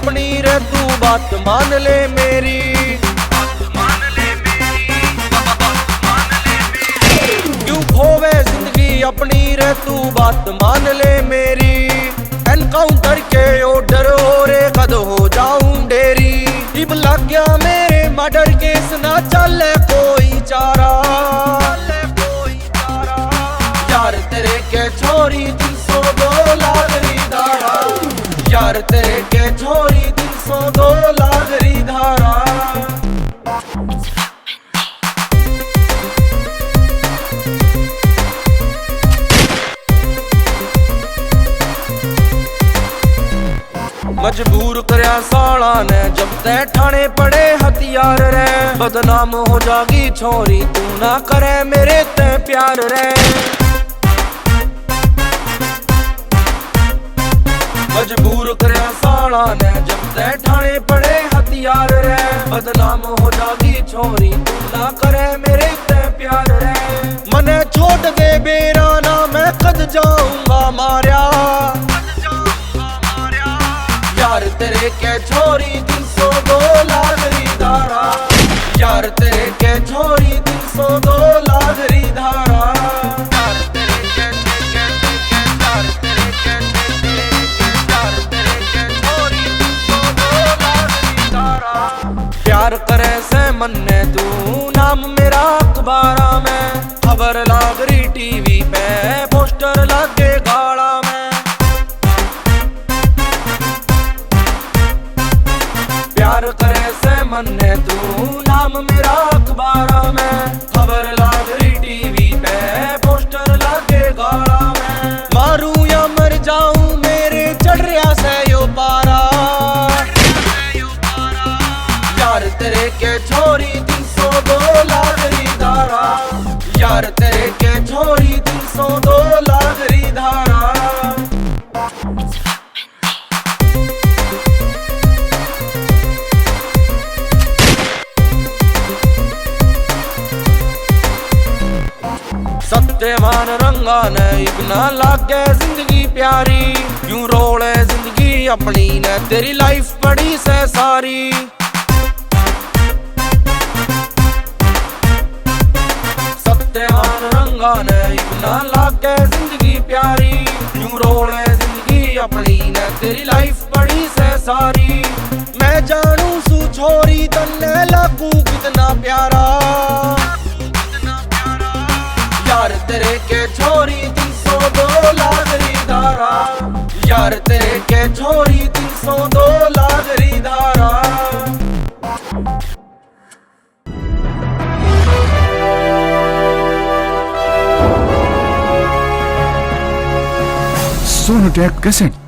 अपनी रे तू बात मान ले मेरी। क्यों खोवे जिंदगी अपनी रे तू बात मान ले मेरी। एनकाउंटर के ऑर्डर हो रे कद हो जाऊं डेरी। इब लग गया मेरे मर्डर केस ना चले कोई चारा। यार तेरे के छोरी 302 लागरी धारा। यार तेरे के छोरी 302 लागरी धारा। मजबूर करया साला ने जब तै ठाणे पड़े हथियार रे। बदनाम हो जागी छोरी तू ना करे मेरे ते प्यार रे। मजबूर करया साला ने जब तै ठाणे पड़े हथियार रे। बदनाम हो जागी छोरी तू ना करे मेरे ते प्यार रे। मने छोड़ दे बेरा ना मैं कद जाऊंगा मारिया। यार तेरे के छोरी 302 लागरी धारा। यार तेरे के छोरी 302 लागरी धारा। यार तेरे के छोरी 302 लागरी धारा। प्यार करे से मन्ने तू नाम मेरा अखबारा में। खबर लागरी टीवी पे पोस्टर लागे गाड़ा में। प्यार करे से मन्ने तू नाम मेरा अखबारा में। खबर लागरी टीवी पे पोस्टर लागे गाड़ा में। मारू या मर जाऊं मेरे चढ़ रहा से यो पारा। यार तेरे के छोरी 302 लागरी धारा। यार तेरे के छोरी 302 लागरी धारा। सत्यवान रंगा ने इतना लागे जिंदगी प्यारी। क्यों रोले जिंदगी अपनी ने तेरी लाइफ पड़ी से सारी। सत्यवान रंगा ने इतना लागे जिंदगी प्यारी। क्यों रोले जिंदगी अपनी ने तेरी लाइफ पड़ी से सारी। मैं जानू सू छोरी तन्ने लागू कितना प्यारा। यार तेरे के छोरी 302 लागरी धारा। यार तेरे के छोरी 302 लागरी धारा। सोनोटेक कैसेट।